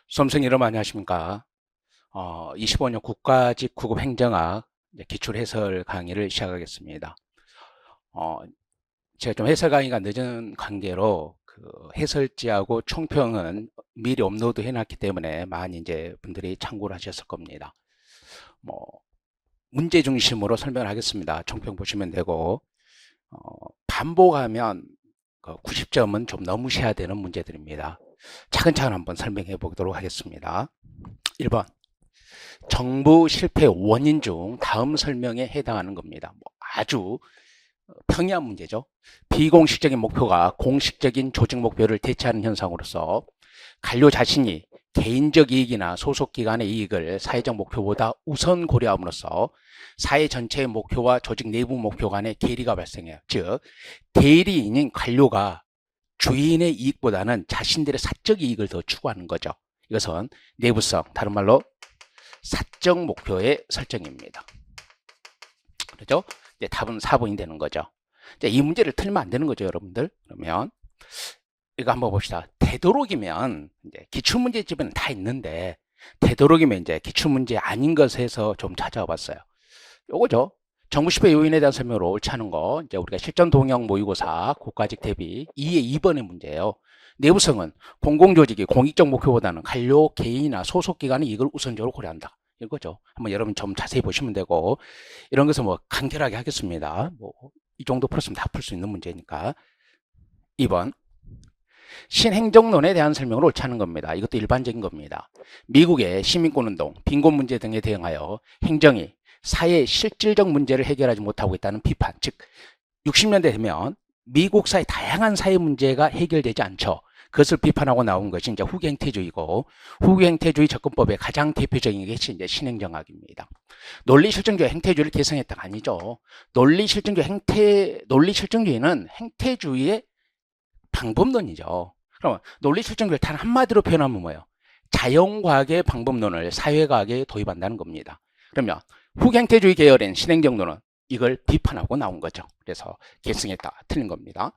수험생 여러분 안녕하십니까? 25년 국가직 구급 행정학 기출 해설 강의를 시작하겠습니다. 어, 제가 좀 해설 강의가 늦은 관계로 그 해설지하고 총평은 미리 업로드 해놨기 때문에 많이 이제 분들이 참고를 하셨을 겁니다. 뭐 문제 중심으로 설명을 하겠습니다. 총평 보시면 되고 어, 반복하면 90점은 좀 넘으셔야 되는 문제들입니다. 차근차근 한번 설명해 보도록 하겠습니다. 1번 정부 실패 원인 중 다음 설명에 해당하는 겁니다. 아주 평이한 문제죠. 비공식적인 목표가 공식적인 조직 목표를 대체하는 현상으로서 관료 자신이 개인적 이익이나 소속기관의 이익을 사회적 목표보다 우선 고려함으로써 사회 전체의 목표와 조직 내부 목표 간의 괴리가 발생해요. 즉 대리인인 관료가 주인의 이익보다는 자신들의 사적 이익을 더 추구하는 거죠. 이것은 내부성, 다른 말로 사적 목표의 설정입니다. 그렇죠? 이제 답은 4번이 되는 거죠. 이제 이 문제를 틀면 안 되는 거죠, 여러분들. 그러면 이거 한번 봅시다. 되도록이면 이제 기출문제집에는 다 있는데 되도록이면 이제 기출문제 아닌 것에서 좀 찾아와 봤어요. 요거죠. 정부 실패 요인에 대한 설명으로 옳지 않은 거. 이제 우리가 실전 동형 모의고사 국가직 대비 2의 2번의 문제예요. 내부성은 공공조직이 공익적 목표보다는 관료 개인이나 소속기관의 이익을 우선적으로 고려한다. 이거죠. 한번 여러분 좀 자세히 보시면 되고 이런 것은 뭐 간결하게 하겠습니다. 뭐 이 정도 풀었으면 다 풀 수 있는 문제니까. 2번 신행정론에 대한 설명을 옳지 않은 겁니다. 이것도 일반적인 겁니다. 미국의 시민권운동, 빈곤 문제 등에 대응하여 행정이 사회의 실질적 문제를 해결하지 못하고 있다는 비판. 즉 60년대 되면 미국 사회 다양한 사회 문제가 해결되지 않죠. 그것을 비판하고 나온 것이 이제 후기행태주의고, 후기행태주의 접근법의 가장 대표적인 것이 이제 신행정학입니다. 논리실증주의 행태주의를 계승했다가 아니죠. 논리실증주의는 행태주의의 방법론이죠. 그럼 논리실증주의를 단 한마디로 표현하면 뭐예요? 자연과학의 방법론을 사회과학에 도입한다는 겁니다. 그러면 후행태주의 계열인 신행정론은 이걸 비판하고 나온 거죠. 그래서 계승했다. 틀린 겁니다.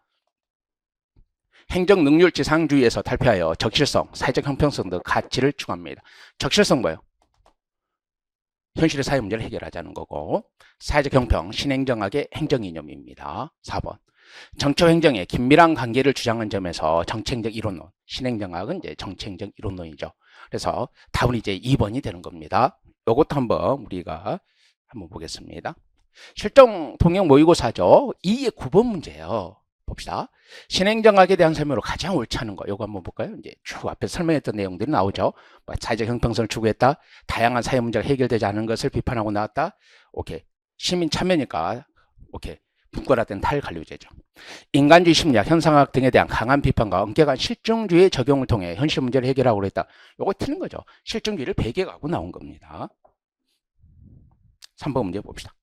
행정능률 지상주의에서 탈피하여 적실성, 사회적 형평성 등 가치를 추구합니다. 적실성 뭐예요? 현실의 사회 문제를 해결하자는 거고, 사회적 형평, 신행정학의 행정이념입니다. 4번. 정치와 행정의 긴밀한 관계를 주장한 점에서 정치행정 이론론, 신행정학은 이제 정치행정 이론론이죠. 그래서 답은 이제 2번이 되는 겁니다. 이것도 한번 우리가 한번 보겠습니다. 실정 통역 모의고사죠. 2의 9번 문제예요. 봅시다. 신행정학에 대한 설명으로 가장 옳지 않은 거, 이거 한번 볼까요? 이제 쭉 앞에 설명했던 내용들이 나오죠. 사회적 형평성을 추구했다. 다양한 사회 문제가 해결되지 않은 것을 비판하고 나왔다. 오케이. 시민 참여니까 오케이. 분과라된 탈관료제죠. 인간주의 심리학, 현상학 등에 대한 강한 비판과 엄격한 실증주의 적용을 통해 현실 문제를 해결하고 그랬다. 이거 틀린 거죠. 실증주의를 배격하고 나온 겁니다. 3번 문제 봅시다.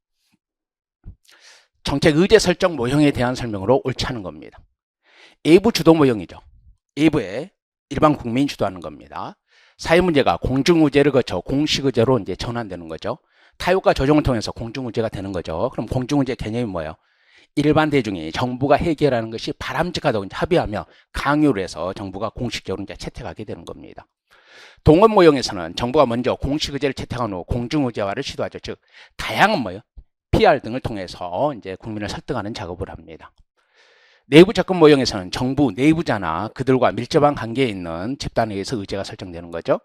정책 의제 설정 모형에 대한 설명으로 옳지 않은 겁니다. A부 주도 모형이죠. A부에 일반 국민이 주도하는 겁니다. 사회 문제가 공중의제를 거쳐 공식의제로 이제 전환되는 거죠. 타협과 조정을 통해서 공중의제가 되는 거죠. 그럼 공중의제 개념이 뭐예요? 일반 대중이 정부가 해결하는 것이 바람직하다고 합의하며 강요를 해서 정부가 공식적으로 이제 채택하게 되는 겁니다. 동원 모형에서는 정부가 먼저 공식의제를 채택한 후 공중의제화를 시도하죠. 즉 다양한 뭐예요? PR 등을 통해서 이제 국민을 설득하는 작업을 합니다. 내부 접근 모형에서는 정부 내부자나 그들과 밀접한 관계에 있는 집단에 의해서 의제가 설정되는 거죠.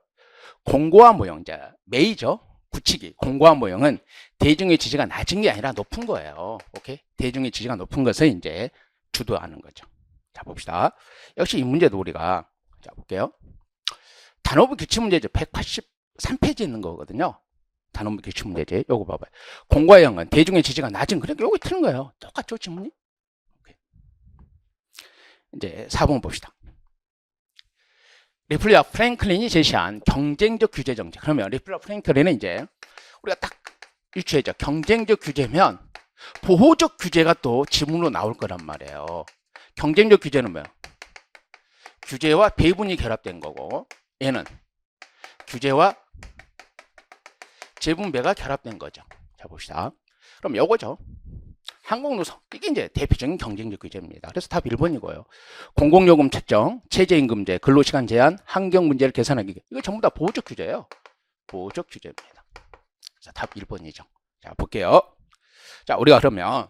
공고화 모형, 이제 메이저 굳히기 공고화 모형은 대중의 지지가 낮은 게 아니라 높은 거예요. 오케이? 대중의 지지가 높은 것을 이제 주도하는 거죠. 자, 봅시다. 역시 이 문제도 우리가 자 볼게요. 단어부 규칙 문제죠. 183페이지 있는 거거든요. 단어부 규칙 문제지. 요거 봐봐요. 공고화형은 대중의 지지가 낮은, 그러니까 요거 틀린 거예요. 똑같죠, 질문이? 오케이. 이제 4번 봅시다. 리플리와 프랭클린이 제시한 경쟁적 규제 정책. 그러면 리플리와 프랭클린은 이제 우리가 딱 유추해죠. 경쟁적 규제면 보호적 규제가 또 지문으로 나올 거란 말이에요. 경쟁적 규제는 뭐예요? 규제와 배분이 결합된 거고, 얘는 규제와 재분배가 결합된 거죠. 자, 봅시다. 그럼 요거죠. 항공노선. 이게 이제 대표적인 경쟁력 규제입니다. 그래서 답 1번이고요. 공공요금 책정, 최저임금제, 근로시간 제한, 환경 문제를 개선하기. 이거 전부 다 보호적 규제예요. 보호적 규제입니다. 그래서 답 1번이죠. 자, 볼게요. 자, 우리가 그러면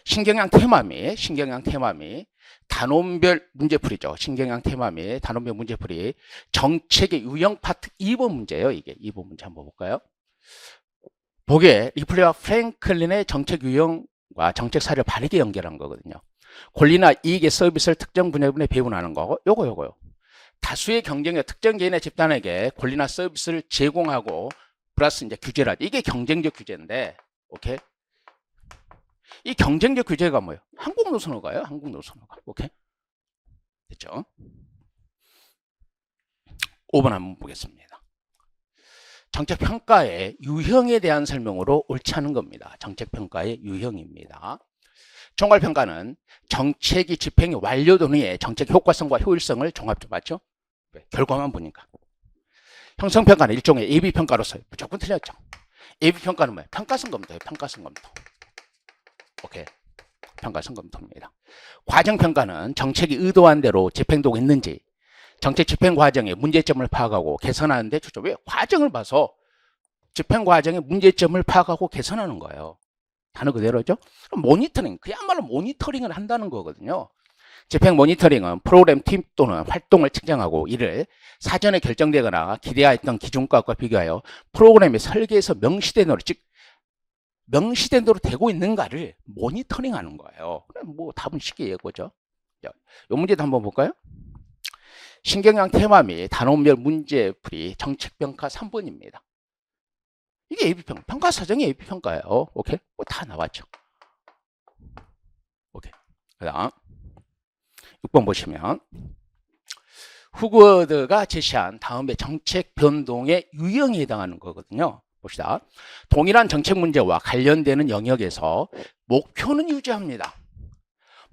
신경향 테마 및 단원별 문제풀이죠. 신경향 테마 및 단원별 문제풀이 정책의 유형 파트 2번 문제예요. 이게 2번 문제 한번 볼까요? 보기에 리플레와 프랭클린의 정책 유형과 정책 사례를 바르게 연결한 거거든요. 권리나 이익의 서비스를 특정 분야분에 배분하는 거. 요거요. 다수의 경쟁력 특정 개인의 집단에게 권리나 서비스를 제공하고 플러스 이제 규제라. 이게 경쟁적 규제인데, 오케이. 이 경쟁적 규제가 뭐예요? 항공노선호가요. 항공노선호가. 오케이. 됐죠? 5번 한번 보겠습니다. 정책평가의 유형에 대한 설명으로 옳지 않은 겁니다. 정책평가의 유형입니다. 총괄평가는 정책이 집행이 완료된 후에 정책 효과성과 효율성을 종합적으로 맞죠? 결과만 보니까. 형성평가는 일종의 예비평가로서 무조건 틀렸죠. 예비평가는 뭐예요? 평가성 검토예요. 평가성 검토. 오케이. 평가성 검토입니다. 과정평가는 정책이 의도한 대로 집행되고 있는지 정책 집행 과정의 문제점을 파악하고 개선하는 데 초점. 왜? 과정을 봐서 집행 과정의 문제점을 파악하고 개선하는 거예요. 단어 그대로죠. 그럼 모니터링, 그야말로 모니터링을 한다는 거거든요. 집행 모니터링은 프로그램 팀 또는 활동을 측정하고 이를 사전에 결정되거나 기대하였던 기준값과 비교하여 프로그램의 설계에서 명시된 대로, 즉 명시된 대로 되고 있는가를 모니터링하는 거예요. 그럼 뭐 답은 쉽게 이거죠. 이 문제도 한번 볼까요? 신경향 테마 및 단원별 문제풀이 정책평가 3번입니다. 이게 예비평가, 평가 사정이 예비평가예요. 오케이? 뭐 다 나왔죠. 오케이. 그 다음 6번 보시면 후그워드가 제시한 다음의 정책 변동의 유형에 해당하는 거거든요. 봅시다. 동일한 정책 문제와 관련되는 영역에서 목표는 유지합니다.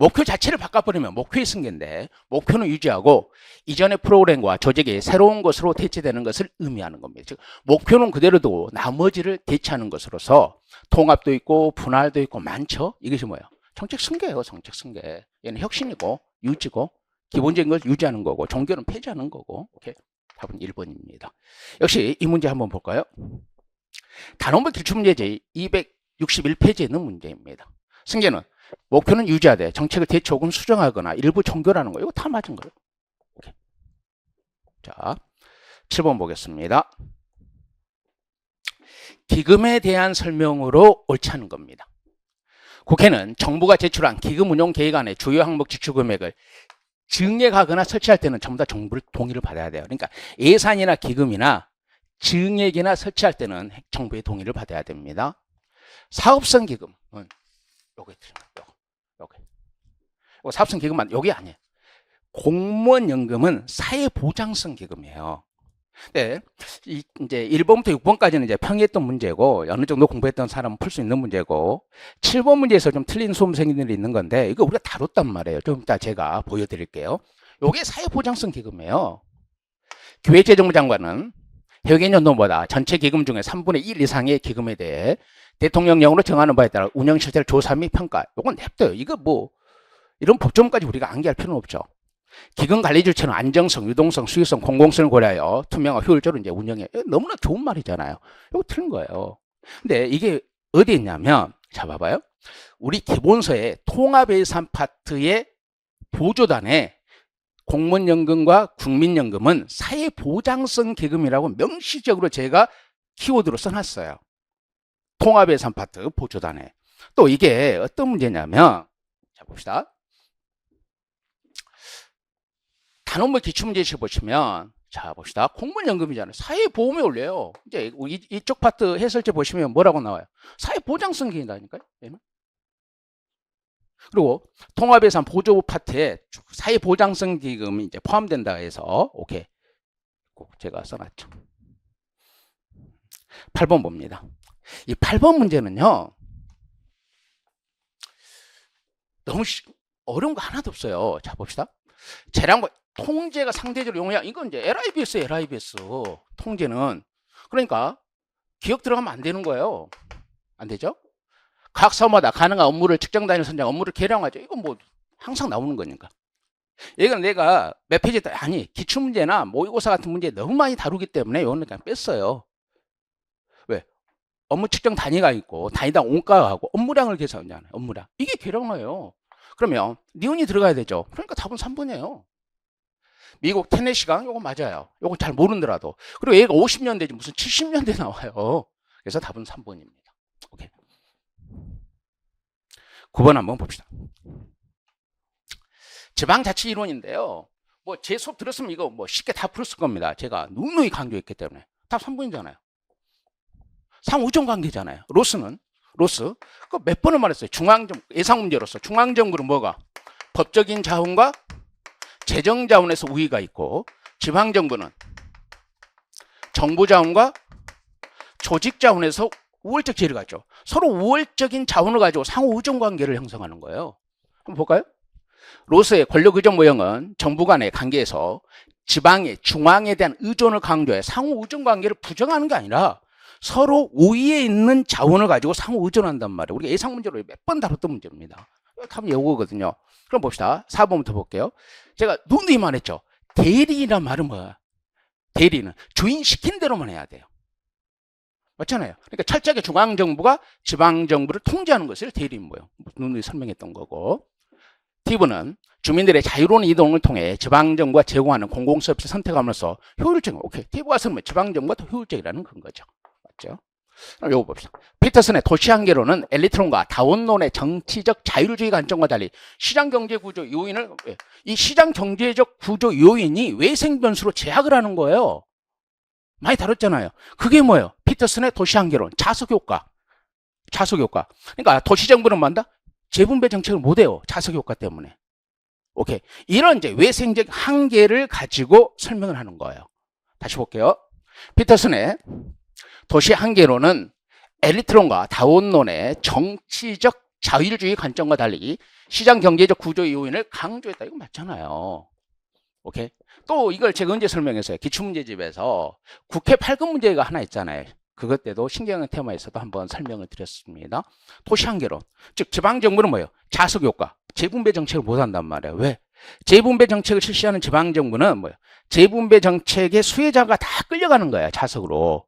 목표 자체를 바꿔버리면 목표의 승계인데 목표는 유지하고 이전의 프로그램과 조직이 새로운 것으로 대체되는 것을 의미하는 겁니다. 즉 목표는 그대로 두고 나머지를 대체하는 것으로서 통합도 있고 분할도 있고 많죠. 이것이 뭐예요? 정책 승계예요. 정책 승계. 얘는 혁신이고 유지고 기본적인 걸 유지하는 거고 종교는 폐지하는 거고. 오케이. 답은 1번입니다. 역시 이 문제 한번 볼까요? 단원별 기출문제제 261페이지에 있는 문제입니다. 승계는 목표는 유지하되 정책을 대체 혹은 수정하거나 일부 종결하는 거. 이거 다 맞은 거예요. 오케이. 자, 7번 보겠습니다. 기금에 대한 설명으로 옳지 않은 겁니다. 국회는 정부가 제출한 기금 운용 계획안의 주요 항목 지출 금액을 증액하거나 설치할 때는 전부 다 정부를 동의를 받아야 돼요. 그러니까 예산이나 기금이나 증액이나 설치할 때는 정부의 동의를 받아야 됩니다. 사업성 기금은 요거 사업성 기금만 여기 아니에요. 공무원 연금은 사회보장성 기금이에요. 네, 이제 1번부터 6번까지는 이제 평이했던 문제고 어느 정도 공부했던 사람은 풀 수 있는 문제고 7번 문제에서 좀 틀린 수험생들이 있는 건데 이거 우리가 다뤘단 말이에요. 좀 이따 제가 보여드릴게요. 요게 사회보장성 기금이에요. 기획재정부 장관은 회계연도보다 전체 기금 중에 3분의 1 이상의 기금에 대해 대통령령으로 정하는 바에 따라 운영 실태를 조사 및 평가. 요건 냅둬요. 이거 뭐 이런 법조문까지 우리가 암기할 필요는 없죠. 기금 관리 절차는 안정성, 유동성, 수익성, 공공성을 고려하여 투명하고 효율적으로 이제 운영해. 너무나 좋은 말이잖아요. 이거 틀린 거예요. 근데 이게 어디 있냐면, 자 봐봐요. 우리 기본서에 통합예산 파트의 보조단에 공무원연금과 국민연금은 사회보장성 기금이라고 명시적으로 제가 키워드로 써놨어요. 통합예산 파트 보조단에. 또 이게 어떤 문제냐면, 자 봅시다. 단원별 기출문제시 보시면, 자 봅시다. 공무원연금이잖아요. 사회보험에 올려요. 이제 이쪽 파트 해설제 보시면 뭐라고 나와요? 사회보장성 기금이라니까요. 얘는. 그리고 통합예산 보조 파트에 사회보장성 기금이 이제 포함된다 해서 오케이. 꼭 제가 써놨죠. 8번 봅니다. 이 8번 문제는요. 너무 어려운 거 하나도 없어요. 자 봅시다. 재량과 통제가 상대적으로 용이야. 이건 이제 LIBS, LIBS 통제는 그러니까 기억 들어가면 안 되는 거예요. 안 되죠? 각 사무마다 가능한 업무를 측정 단위로 선정, 업무를 계량하죠. 이건 뭐 항상 나오는 거니까. 이건 내가 몇 페이지 아니 기출문제나 모의고사 같은 문제 너무 많이 다루기 때문에 이거는 그냥 뺐어요. 왜? 업무 측정 단위가 있고 단위당 원가가 하고 업무량을 계산하잖아요. 업무량. 이게 계량화예요. 그러면 니은이 들어가야 되죠. 그러니까 답은 3번이에요. 미국 테네시강 요거 맞아요. 요거 잘 모르더라도. 그리고 얘가 50년대지 무슨 70년대 나와요. 그래서 답은 3번입니다. 오케이. 9번 한번 봅시다. 지방자치 이론인데요. 뭐 제 수업 들었으면 이거 뭐 쉽게 다 풀었을 겁니다. 제가 누누이 강조했기 때문에. 답 3번이잖아요. 상우정 관계잖아요. 로스. 그 몇 번을 말했어요. 중앙정 예상 문제로서 중앙정부는 뭐가? 법적인 자원과 재정 자원에서 우위가 있고 지방정부는 정부 자원과 조직 자원에서 우월적 지위를 가죠. 서로 우월적인 자원을 가지고 상호 의존 관계를 형성하는 거예요. 한번 볼까요? 로스의 권력 의존 모형은 정부 간의 관계에서 지방의 중앙에 대한 의존을 강조해 상호 의존 관계를 부정하는 게 아니라 서로 우위에 있는 자원을 가지고 상호 의존한단 말이에요. 우리가 예상 문제로 몇 번 다뤘던 문제입니다. 답은 요거거든요. 그럼 봅시다. 4번부터 볼게요. 제가 누누이 말했죠. 대리란 말은 뭐야? 대리는 주인 시킨 대로만 해야 돼요. 맞잖아요. 그러니까 철저하게 중앙정부가 지방정부를 통제하는 것을 대리인 모형. 누누이 설명했던 거고. T번은 주민들의 자유로운 이동을 통해 지방정부가 제공하는 공공서비스 선택함으로써 효율적인, 오케이. T가 쓰면 지방정부가 더 효율적이라는 그런 거죠. 맞죠? 그럼 요거 봅시다. 피터슨의 도시 한계론은 엘리트론과 다원론의 정치적 자율주의 관점과 달리 시장경제구조 요인을, 이 시장경제적 구조 요인이 외생 변수로 제약을 하는 거예요. 많이 다뤘잖아요. 그게 뭐예요? 피터슨의 도시 한계론, 자석효과. 그러니까 도시정부는 뭐한다? 재분배 정책을 못해요. 자석효과 때문에. 오케이. 이런 이제 외생적 한계를 가지고 설명을 하는 거예요. 다시 볼게요. 피터슨의 도시 한계론은 엘리트론과 다원론의 정치적 자율주의 관점과 달리 시장 경제적 구조 요인을 강조했다. 이거 맞잖아요. 오케이. 또 이걸 제가 언제 설명했어요? 기출문제집에서 국회 8급 문제가 하나 있잖아요. 그것 때도 신경영 테마에서도 한번 설명을 드렸습니다. 도시 한계론. 즉 지방정부는 뭐예요? 자석효과. 재분배 정책을 못한단 말이에요. 왜? 재분배 정책을 실시하는 지방정부는 뭐예요? 재분배 정책의 수혜자가 다 끌려가는 거예요. 자석으로.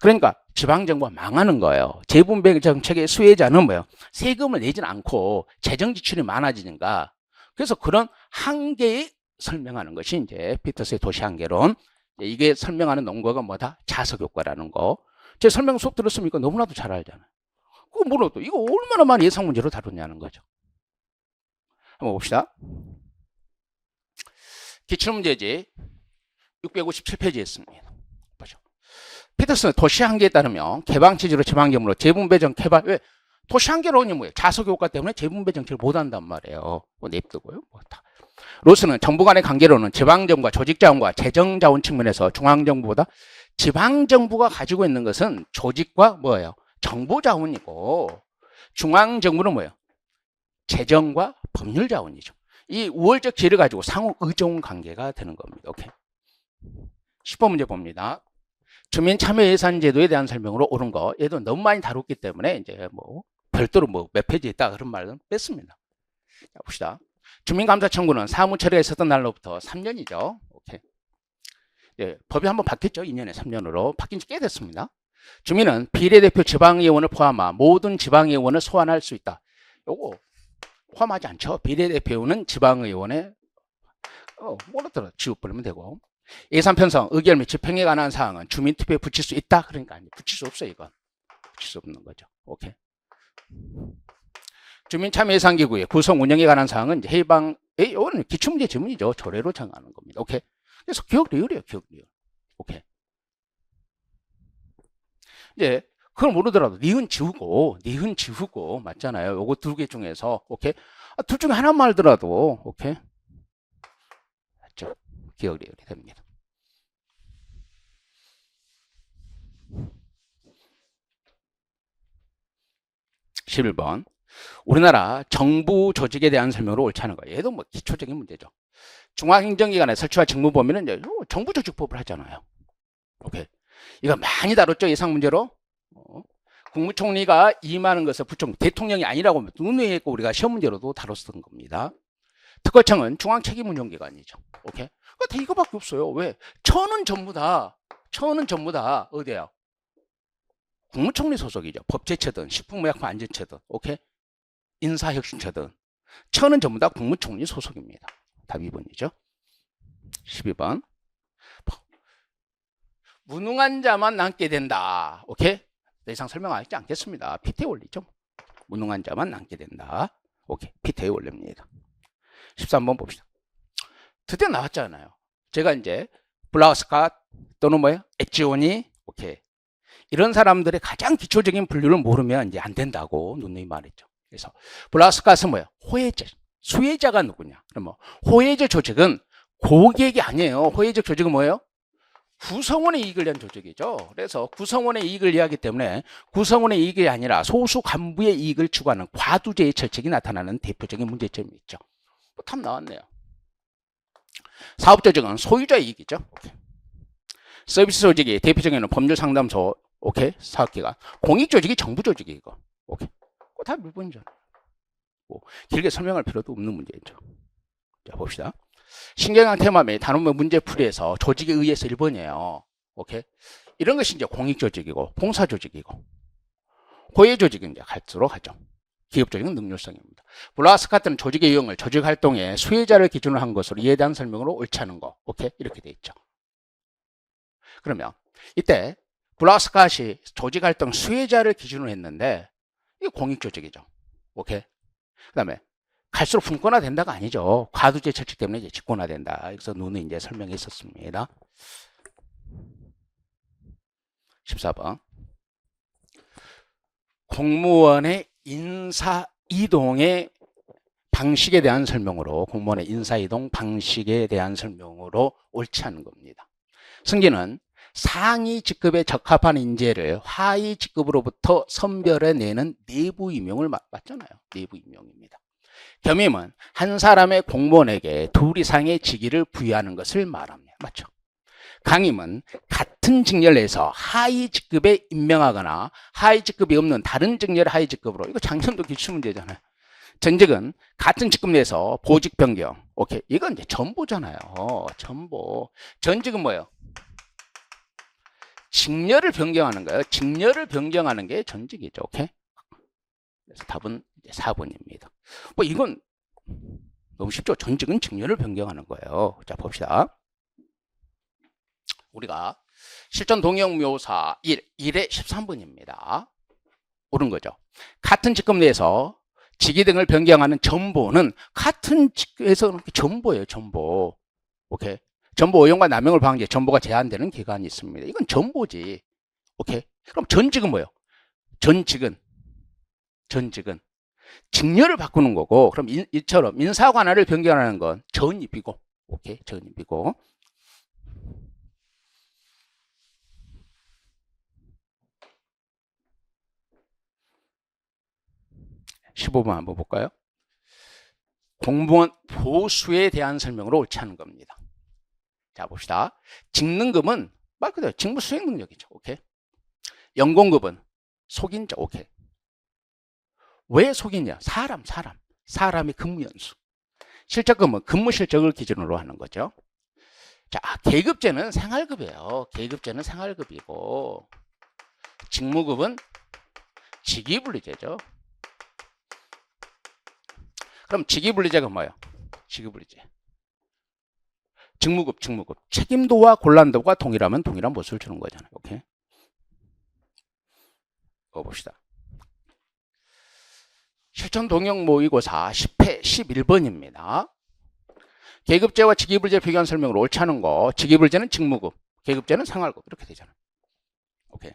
그러니까 지방정부가 망하는 거예요. 재분배 정책의 수혜자는 뭐예요? 세금을 내지는 않고 재정 지출이 많아지니까. 그래서 그런 한계에 설명하는 것이 이제 피터스의 도시 한계론. 이게 설명하는 논거가 뭐다? 자석효과라는 거. 제 설명 수업 들었으니까 너무나도 잘 알잖아요. 그거 몰라도 이거 얼마나 많이 예상 문제로 다뤘냐는 거죠. 한번 봅시다. 기출문제지 657페이지에 있습니다. 보죠. 피터슨의 도시 한계에 따르면 개방 체제로 지방정부로 재분배정 개발. 왜? 도시 한계론이 뭐예요? 자석효과 때문에 재분배 정책을 못한단 말이에요. 뭐 냅두고요. 뭐 다. 로스는 정부 간의 관계로는 지방정부가 조직자원과 재정자원 측면에서 중앙정부보다 지방정부가 가지고 있는 것은 조직과 뭐예요? 정보자원이고 중앙정부는 뭐예요? 재정과 법률자원이죠. 이 우월적 지혜를 가지고 상호 의존 관계가 되는 겁니다. 오케이. 10번 문제 봅니다. 주민참여예산제도에 대한 설명으로 옳은 거. 얘도 너무 많이 다뤘기 때문에 이제 뭐 별도로 뭐 몇 페이지 있다 그런 말은 뺐습니다. 자, 봅시다. 주민감사 청구는 사무 처리가 있었던 날로부터 3년이죠. 오케이. 예, 법이 한번 바뀌었죠. 2년에 3년으로. 바뀐 지 꽤 됐습니다. 주민은 비례대표 지방의원을 포함한 모든 지방의원을 소환할 수 있다. 요거 포함하지 않죠. 비례대표는 지방의원에 몰랐더라. 지워버리면 되고. 예산 편성, 의결 및 집행에 관한 사항은 주민투표에 붙일 수 있다. 그러니까 아니, 붙일 수 없어요. 이건. 붙일 수 없는 거죠. 오케이. 주민참여예산기구의 구성 운영에 관한 사항은 해방, 이거는 기출문제 지문이죠. 조례로 정하는 겁니다. 오케이. 그래서 기억리을이에요. 기억리을. 오케이. 이제 그걸 모르더라도 니은 지우고 맞잖아요. 요거 두 개 중에서 오케이. 둘 중에 하나만 알더라도 오케이. 맞죠? 기억리을이 됩니다. (11번) 우리나라 정부 조직에 대한 설명으로 옳지 않은 거예요. 얘도 뭐 기초적인 문제죠. 중앙행정기관의 설치와 직무 범위는 이제 정부 조직법을 하잖아요. 오케이. 이거 많이 다뤘죠. 예상 문제로. 국무총리가 임하는 것을 부총리, 대통령이 아니라고 누누이 했고 우리가 시험 문제로도 다뤘던 겁니다. 특허청은 중앙책임운용기관이죠. 오케이? 그러니까 이거밖에 없어요. 왜? 처는 전부 다 어디예요? 국무총리 소속이죠. 법제처든 식품의약품 안전처든, 오케이? 인사혁신처든. 처는 전부 다 국무총리 소속입니다. 답 2번이죠. 12번. 무능한 자만 남게 된다. 오케이? 더 이상 설명하지 않겠습니다. 피태의 원리죠. 무능한 자만 남게 된다. 오케이. 피태의 원리입니다. 13번 봅시다. 드디어 나왔잖아요. 제가 이제 블라우스카 또는 뭐예요? 엣지오니, 오케이. 이런 사람들의 가장 기초적인 분류를 모르면 이제 안 된다고 누누이 말했죠. 그래서 블라우스카는 뭐예요? 호혜제. 수혜자가 누구냐? 그럼 뭐 호혜제 조직은 고객이 아니에요. 호혜적 조직은 뭐예요? 구성원의 이익을 위한 조직이죠. 그래서 구성원의 이익을 이해하기 때문에 구성원의 이익이 아니라 소수 간부의 이익을 추구하는 과두제의 철칙이 나타나는 대표적인 문제점이 있죠. 답 나왔네요. 사업 조직은 소유자의 이익이죠. 오케이. 서비스 조직이 대표적인 법률 상담소, 오케이, 사업기관. 공익 조직이 정부 조직이고, 오케이. 답 1번이죠. 뭐 길게 설명할 필요도 없는 문제죠. 자, 봅시다. 신경학 테마 및 단원문 문제풀이에서 조직에 의해서 1번이에요. 오케이. 이런 것이 이제 공익 조직이고, 봉사 조직이고, 고유 조직은 이제 갈수록 하죠. 기업 조직은 능률성입니다. 블라우스카트는 조직의 유형을 조직 활동의 수혜자를 기준으로 한 것으로 이에 대한 설명으로 옳지 않은 거. 오케이. 이렇게 돼 있죠. 그러면 이때 블라우스카트이 조직 활동 수혜자를 기준으로 했는데 이게 공익 조직이죠. 오케이. 그다음에 갈수록 분권화 된다가 아니죠. 과두제 철칙 때문에 이제 직권화 된다. 그래서 누누이 이제 설명했었습니다. 14번. 공무원의 인사 이동의 방식에 대한 설명으로, 공무원의 인사 이동 방식에 대한 설명으로 옳지 않은 겁니다. 승진은 상위 직급에 적합한 인재를 하위 직급으로부터 선별해내는 내부 임용을 맞잖아요. 내부 임용입니다. 겸임은 한 사람의 공무원에게 둘 이상의 직위를 부여하는 것을 말합니다. 맞죠? 강임은 같은 직렬 내에서 하위 직급에 임명하거나 하위 직급이 없는 다른 직렬의 하위 직급으로, 이거 작년도 기출문제잖아요. 전직은 같은 직급 내에서 보직 변경. 오케이. 이건 이제 전보잖아요. 전보. 전직은 뭐예요? 직렬을 변경하는 거예요. 직렬을 변경하는 게 전직이죠. 오케이. 그래서 답은 이제 4번입니다. 뭐 이건 너무 쉽죠. 전직은 직렬을 변경하는 거예요. 자, 봅시다. 우리가 실전 동형 묘사 1의 13번입니다. 옳은 거죠. 같은 직급 내에서 직위 등을 변경하는 전보는 같은 직급에서 전보예요. 전보. 오케이. 전보 오용과 남용을 방지해 전보가 제한되는 기간이 있습니다. 이건 전보지. 오케이. 그럼 전직은 뭐예요? 전직은 직렬을 바꾸는 거고, 그럼 이처럼 인사 관할을 변경하는 건 전입이고, 오케이. 전입이고. 15번 한번 볼까요? 공무원 보수에 대한 설명으로 옳지 않은 겁니다. 자, 봅시다. 직능급은 말 그대로 직무 수행 능력이죠. 오케이. 연공급은 속인자. 오케이. 왜 속이냐? 사람의 근무 연수. 실적급은 근무 실적을 기준으로 하는 거죠. 자, 계급제는 생활급이에요. 계급제는 생활급이고, 직무급은 직위분리제죠. 그럼 직위분리제가 뭐예요? 직위분리제. 직무급. 책임도와 곤란도가 동일하면 동일한 모습을 주는 거잖아요. 오케이. 봅시다. 실전 동형 모의고사 10회 11번입니다. 계급제와 직위분리제 비교한 설명으로 옳지 않은 거. 직위분리제는 직무급, 계급제는 생활급. 이렇게 되잖아요. 오케이.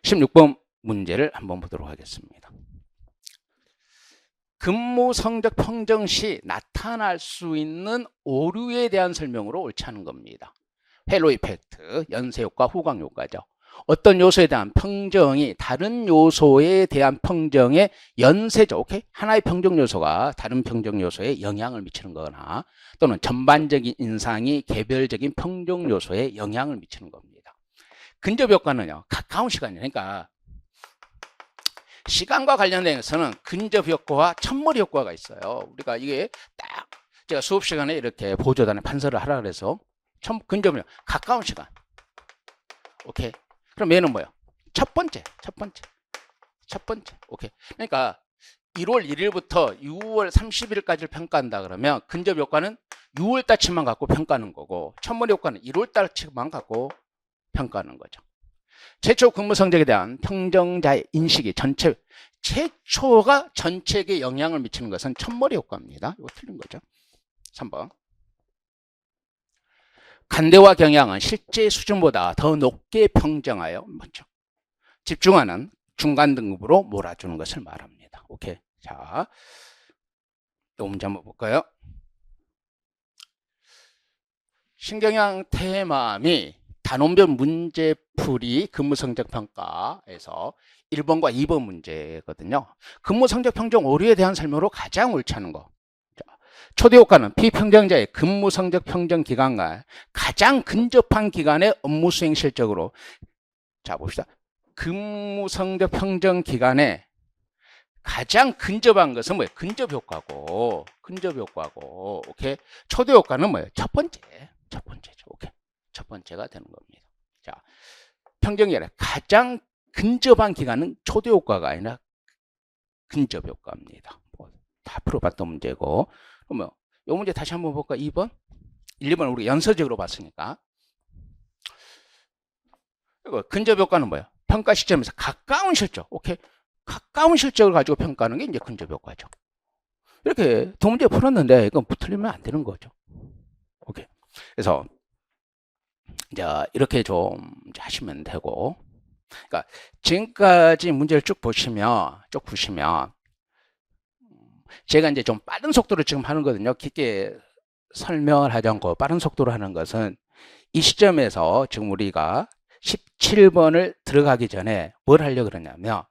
16번 문제를 한번 보도록 하겠습니다. 근무 성적 평정 시 나타날 수 있는 오류에 대한 설명으로 옳지 않은 겁니다. 헬로 이펙트, 연쇄효과, 후광효과죠. 어떤 요소에 대한 평정이 다른 요소에 대한 평정의 연쇄죠. 오케이? 하나의 평정 요소가 다른 평정 요소에 영향을 미치는 거나, 또는 전반적인 인상이 개별적인 평정 요소에 영향을 미치는 겁니다. 근접 효과는요, 가까운 시간이에요. 그러니까 시간과 관련된 것은 근접 효과와 첫머리 효과가 있어요. 우리가 이게 딱 제가 수업 시간에 이렇게 보조단에 판서를 하라 그래서 근접은 가까운 시간. 오케이. 그럼 얘는 뭐예요? 첫 번째. 오케이. 그러니까 1월 1일부터 6월 30일까지를 평가한다 그러면 근접 효과는 6월 달치만 갖고 평가하는 거고 첫머리 효과는 1월 달치만 갖고 평가하는 거죠. 최초 근무 성적에 대한 평정자의 인식이 최초가 전체에 영향을 미치는 것은 첫머리 효과입니다. 이거 틀린 거죠. 3번. 간대와 경향은 실제 수준보다 더 높게 평정하여 먼저 집중하는 중간 등급으로 몰아주는 것을 말합니다. 오케이. 자, 이 문제 한번 볼까요? 신경향 테마함이 단원별 문제풀이 근무성적평가에서 1번과 2번 문제거든요. 근무성적평정 오류에 대한 설명으로 가장 옳지 않은 거. 초대효과는 비평정자의 근무성적평정 기간과 가장 근접한 기간의 업무 수행 실적으로, 자 봅시다. 근무성적평정 기간에 가장 근접한 것은 뭐예요? 근접효과고. 오케이. 초대효과는 뭐예요? 첫 번째죠. 오케이. 첫 번째가 되는 겁니다. 자, 평정이 아니라 가장 근접한 기간은 초대효과가 아니라 근접효과입니다. 다 풀어봤던 문제고. 그러면 이 문제 다시 한번 볼까? 2번? 1, 2번 우리 연서적으로 봤으니까. 이거 근접효과는 뭐예요? 평가 시점에서 가까운 실적. 오케이. 가까운 실적을 가지고 평가하는 게 이제 근접효과죠. 이렇게 두 문제 풀었는데 이건 틀리면 안 되는 거죠. 오케이. 그래서 이제 이렇게 좀 하시면 되고, 그러니까 지금까지 문제를 쭉 보시면 제가 이제 좀 빠른 속도로 지금 하는 거거든요. 깊게 설명을 하지 않고 빠른 속도로 하는 것은 이 시점에서 지금 우리가 17번을 들어가기 전에 뭘 하려고 그러냐면,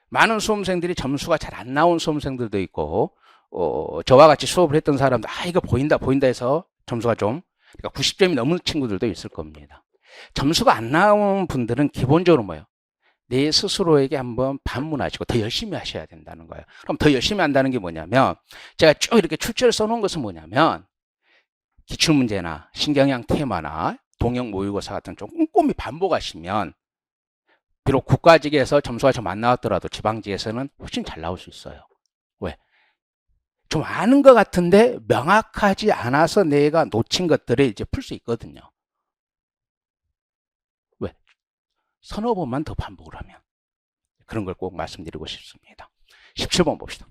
많은 수험생들이 점수가 잘 안 나온 수험생들도 있고, 저와 같이 수업을 했던 사람들, 이거 보인다 해서 점수가 좀, 그러니까 90점이 넘는 친구들도 있을 겁니다. 점수가 안 나온 분들은 기본적으로 뭐예요? 내 스스로에게 한번 반문하시고 더 열심히 하셔야 된다는 거예요. 그럼 더 열심히 한다는 게 뭐냐면, 제가 쭉 이렇게 출제를 써놓은 것은 뭐냐면, 기출문제나 신경향 테마나 동형 모의고사 같은 좀 꼼꼼히 반복하시면, 비록 국가직에서 점수가 좀 안 나왔더라도 지방직에서는 훨씬 잘 나올 수 있어요. 왜? 좀 아는 것 같은데 명확하지 않아서 내가 놓친 것들을 이제 풀 수 있거든요. 왜? 서너 번만 더 반복을 하면. 그런 걸 꼭 말씀드리고 싶습니다. 17번 봅시다.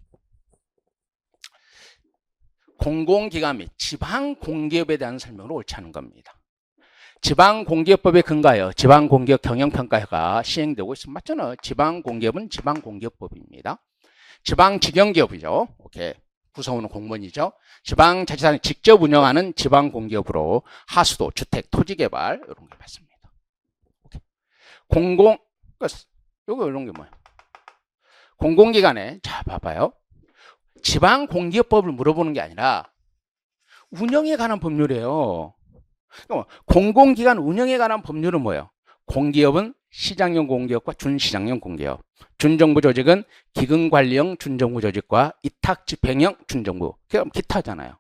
공공기관 및 지방공기업에 대한 설명을 옳지 않은 겁니다. 지방공기업법에 근거하여 지방공기업 경영평가가 시행되고 있습니다. 맞잖아요. 지방공기업은 지방공기업법입니다. 지방직영기업이죠. 오케이. 구성원은 공무원이죠. 지방자치단이 직접 운영하는 지방공기업으로 하수도, 주택, 토지개발 이런 게 받습니다. 오케이. 요거 이런 게 뭐예요? 공공기관에, 자 봐봐요. 지방공기업법을 물어보는 게 아니라 운영에 관한 법률이에요. 공공기관 운영에 관한 법률은 뭐예요? 공기업은 시장형 공기업과 준시장형 공기업, 준정부 조직은 기금관리형 준정부 조직과 이탁집행형 준정부, 그럼 기타잖아요.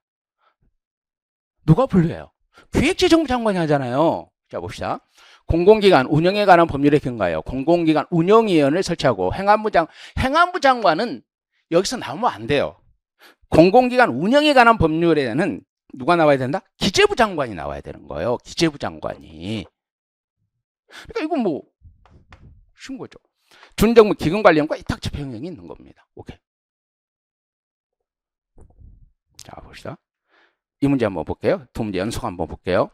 누가 분류해요? 기획재정부 장관이 하잖아요. 자 봅시다. 공공기관 운영에 관한 법률에 근거하여 공공기관 운영위원회를 설치하고 행안부 장관은 여기서 나오면 안 돼요. 공공기관 운영에 관한 법률에는 누가 나와야 된다? 기재부 장관이 나와야 되는 거예요. 기재부 장관이. 그러니까 이건 뭐 쉬운 거죠. 준정부 기금관리형과 이탁집행형이 있는 겁니다. 오케이. 자 봅시다. 이 문제 한번 볼게요. 두 문제 연속 한번 볼게요.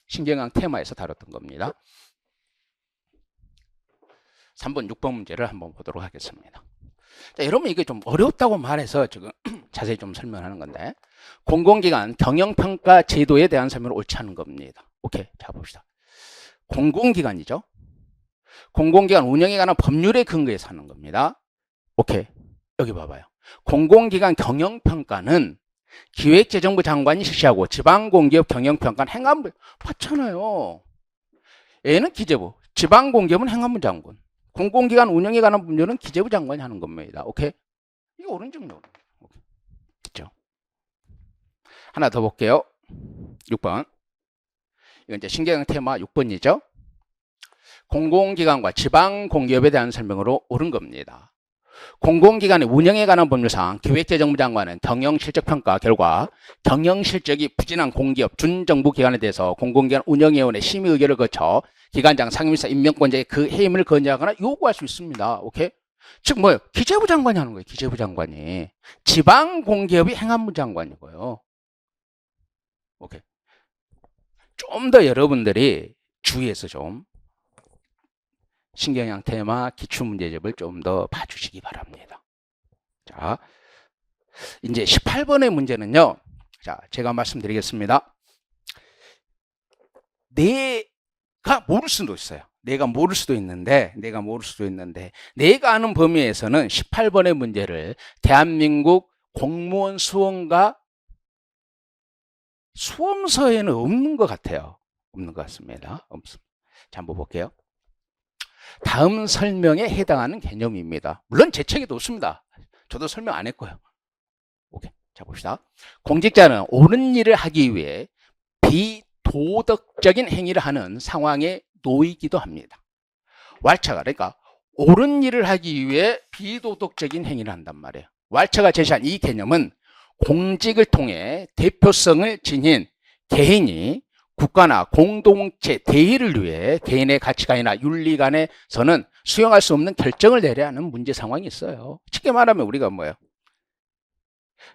신경향 테마에서 다뤘던 겁니다. 3번, 6번 문제를 한번 보도록 하겠습니다. 자, 여러분 이게 좀 어렵다고 말해서 지금 자세히 좀 설명하는 건데, 공공기관 경영평가 제도에 대한 설명을 옳지 않은 겁니다. 오케이. 자 봅시다. 공공기관이죠. 공공기관 운영에 관한 법률에 근거해서 하는 겁니다. 오케이. 여기 봐봐요. 공공기관 경영평가는 기획재정부 장관이 실시하고 지방공기업 경영평가는 행안부, 맞잖아요. A는 기재부, 지방공기업은 행안부 장관, 공공기관 운영에 관한 분야는 기재부 장관이 하는 겁니다. 오케이? 이거 옳은 증명. 그렇죠? 하나 더 볼게요. 6번. 이건 이제 신경영 테마 6번이죠. 공공기관과 지방공기업에 대한 설명으로 옳은 겁니다. 공공기관의 운영에 관한 법률상 기획재정부 장관은 경영실적평가 결과 경영실적이 부진한 공기업, 준정부기관에 대해서 공공기관 운영위원회 심의 의결을 거쳐 기관장, 상임위사 임명권자의 그 해임을 건의하거나 요구할 수 있습니다. 오케이? 즉 뭐예요? 기재부 장관이 하는 거예요. 기재부 장관이. 지방공기업이 행안부 장관이고요. 오케이. 좀 더 여러분들이 주의해서 좀 신경영 테마 기출문제집을 좀 더 봐주시기 바랍니다. 자, 이제 18번의 문제는요. 자, 제가 말씀드리겠습니다. 내가 모를 수도 있어요. 내가 모를 수도 있는데 내가 아는 범위에서는 18번의 문제를 대한민국 공무원 수험과 수험서에는 없는 것 같아요. 없는 것 같습니다. 없습니다. 자, 한번 볼게요. 다음 설명에 해당하는 개념입니다. 물론 제 책에도 없습니다. 저도 설명 안 했고요. 오케이. 자, 봅시다. 공직자는 옳은 일을 하기 위해 비도덕적인 행위를 하는 상황에 놓이기도 합니다. 왈차가 그러니까 옳은 일을 하기 위해 비도덕적인 행위를 한단 말이에요. 왈차가 제시한 이 개념은 공직을 통해 대표성을 지닌 개인이 국가나 공동체 대의를 위해 개인의 가치관이나 윤리관에서는 수용할 수 없는 결정을 내려야 하는 문제 상황이 있어요. 쉽게 말하면 우리가 뭐예요?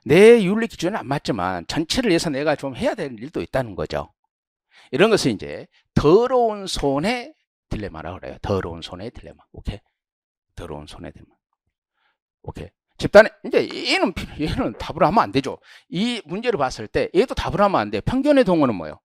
내 윤리 기준은 안 맞지만 전체를 위해서 내가 좀 해야 될 일도 있다는 거죠. 이런 것을 이제 더러운 손의 딜레마라고 그래요. 더러운 손의 딜레마. 오케이? 더러운 손의 딜레마. 오케이. 집단에 이제 얘는 답을 하면 안 되죠. 이 문제를 봤을 때 얘도 답을 하면 안 돼. 편견의 동원은 뭐예요?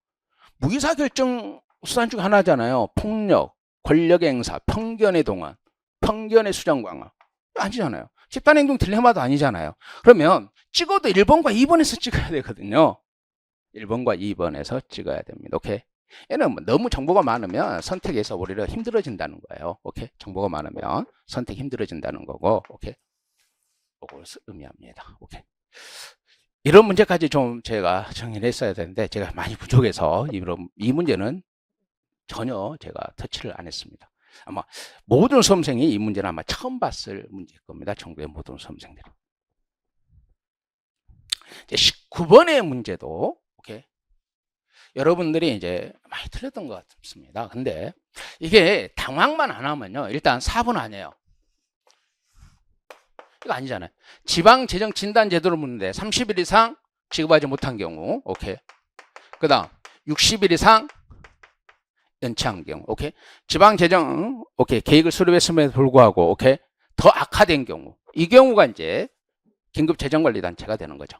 무기사결정 수단 중 하나잖아요. 폭력, 권력의 행사, 편견의 동원, 편견의 수정 강화. 아니잖아요. 집단행동 딜레마도 아니잖아요. 그러면 찍어도 1번과 2번에서 찍어야 되거든요. 1번과 2번에서 찍어야 됩니다. 오케이? 얘는 너무 정보가 많으면 선택에서 오히려 힘들어진다는 거예요. 오케이? 정보가 많으면 선택 힘들어진다는 거고. 오케이? 이걸 의미합니다. 오케이? 이런 문제까지 좀 제가 정리를 했어야 되는데 제가 많이 부족해서 이 문제는 전혀 제가 터치를 안 했습니다. 아마 모든 수험생이 이 문제는 아마 처음 봤을 문제일 겁니다. 전국의 모든 수험생들이. 이제 19번의 문제도 오케이. 여러분들이 이제 많이 틀렸던 것 같습니다. 근데 이게 당황만 안 하면요. 일단 4번 아니에요. 이거 아니잖아요. 지방재정진단제도를 묻는데 30일 이상 지급하지 못한 경우 오케이. 그 다음 60일 이상 연체한 경우 오케이. 지방재정 오케이. 계획을 수립했음에도 불구하고 오케이. 더 악화된 경우 이 경우가 이제 긴급재정관리단체가 되는 거죠.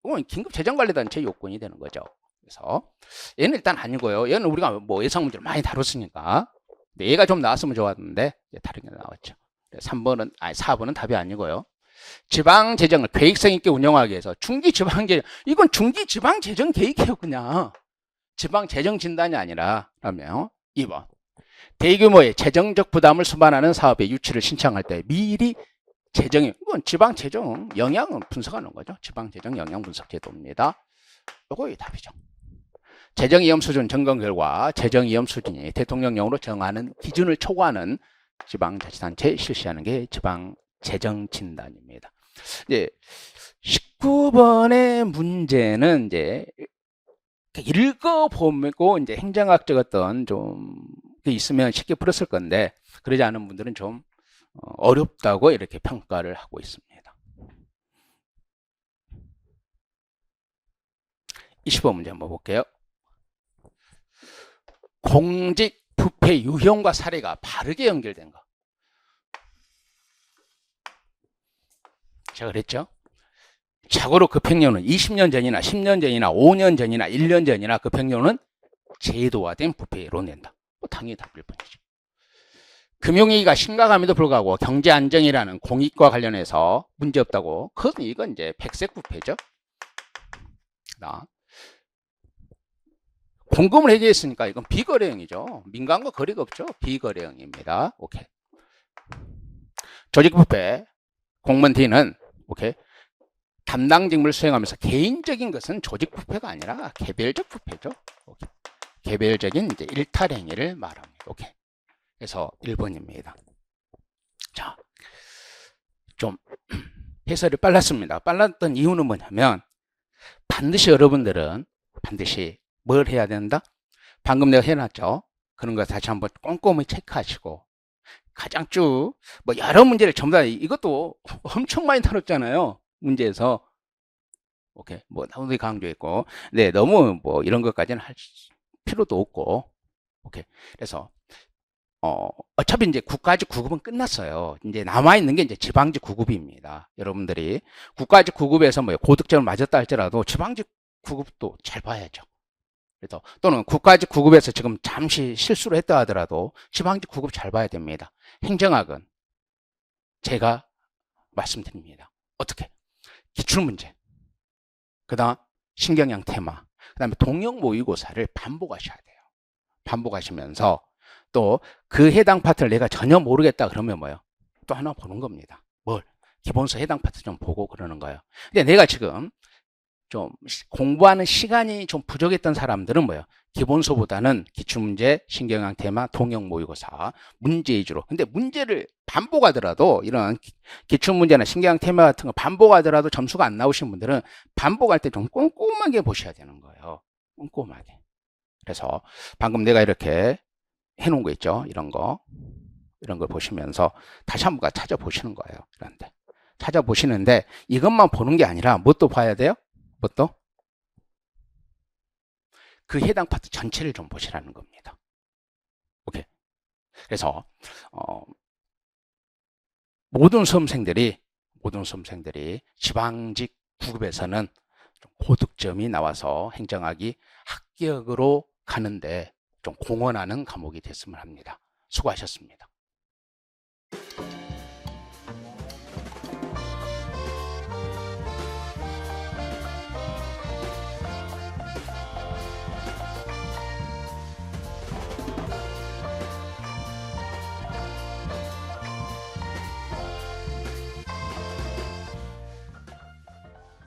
이건 긴급재정관리단체 요건이 되는 거죠. 그래서 얘는 일단 아니고요. 얘는 우리가 뭐 예상 문제를 많이 다뤘으니까 얘가 좀 나왔으면 좋았는데 다른 게 나왔죠. 3번은 아니 4번은 답이 아니고요. 지방 재정을 계획성 있게 운영하기 위해서 중기 지방 재정 이건 중기 지방 재정 계획이에요. 그냥 지방 재정 진단이 아니라 그러면 2번 대규모의 재정적 부담을 수반하는 사업의 유치를 신청할 때 미리 재정이 이건 지방 재정 영향을 분석하는 거죠. 지방 재정 영향 분석 제도입니다. 요거의 답이죠. 재정 위험 수준 점검 결과 재정 위험 수준이 대통령령으로 정하는 기준을 초과하는 지방자치단체에 실시하는 게 지방재정진단입니다. 이제 19번의 문제는 이제 읽어보고 이제 행정학적 어떤 좀 있으면 쉽게 풀었을 건데 그러지 않은 분들은 좀 어렵다고 이렇게 평가를 하고 있습니다. 20번 문제 한번 볼게요. 공직 부패 유형과 사례가 바르게 연결된 거. 제가 그랬죠? 자고로 급행료는 20년 전이나 10년 전이나 5년 전이나 1년 전이나 급행료는 제도화된 부패로 낸다. 뭐 당연히 답일 뿐이죠. 금융위기가 심각함에도 불구하고 경제 안정이라는 공익과 관련해서 문제없다고. 그건 이건 이제 백색 부패죠. 공금을 해제했으니까 이건 비거래형이죠. 민간과 거래가 없죠. 비거래형입니다. 오케이. 조직부패 공무원 D는 오케이. 담당 직무를 수행하면서 개인적인 것은 조직부패가 아니라 개별적 부패죠. 오케이. 개별적인 이제 일탈행위를 말합니다. 오케이. 그래서 1번입니다. 자, 좀 해설이 빨랐습니다. 빨랐던 이유는 뭐냐면 반드시 여러분들은 반드시 뭘 해야 된다? 방금 내가 해놨죠. 그런 거 다시 한번 꼼꼼히 체크하시고 가장 쭉 뭐 여러 문제를 전부 다 이것도 엄청 많이 다뤘잖아요. 문제에서 오케이 뭐 나도 강조했고 네 너무 뭐 이런 것까지는 할 필요도 없고 오케이 그래서 어차피 이제 국가직 구급은 끝났어요. 이제 남아있는 게 이제 지방직 구급입니다. 여러분들이 국가직 구급에서 뭐 고득점을 맞았다 할지라도 지방직 구급도 잘 봐야죠. 그래서 또는 국가직 구급에서 지금 잠시 실수를 했다 하더라도 지방직 구급 잘 봐야 됩니다. 행정학은 제가 말씀드립니다. 어떻게? 기출문제, 그 다음 신경양 테마, 그 다음에 동형 모의고사를 반복하셔야 돼요. 반복하시면서 또 그 해당 파트를 내가 전혀 모르겠다 그러면 뭐예요? 또 하나 보는 겁니다. 뭘? 기본서 해당 파트 좀 보고 그러는 거예요. 근데 내가 지금 좀 공부하는 시간이 좀 부족했던 사람들은 뭐예요? 기본서보다는 기출문제, 신경양 테마, 동형 모의고사 문제 위주로. 근데 문제를 반복하더라도 이런 기출문제나 신경양 테마 같은 거 반복하더라도 점수가 안 나오신 분들은 반복할 때 좀 꼼꼼하게 보셔야 되는 거예요. 꼼꼼하게. 그래서 방금 내가 이렇게 해놓은 거 있죠? 이런 걸 보시면서 다시 한번 찾아보시는 거예요. 그런데 찾아보시는데 이것만 보는 게 아니라 뭣도 봐야 돼요? 뭣도? 그 해당 파트 전체를 좀 보시라는 겁니다. 오케이. 그래서 모든 수험생들이 지방직 구급에서는 좀 고득점이 나와서 행정학이 합격으로 가는데 좀 공헌하는 과목이 됐으면 합니다. 수고하셨습니다.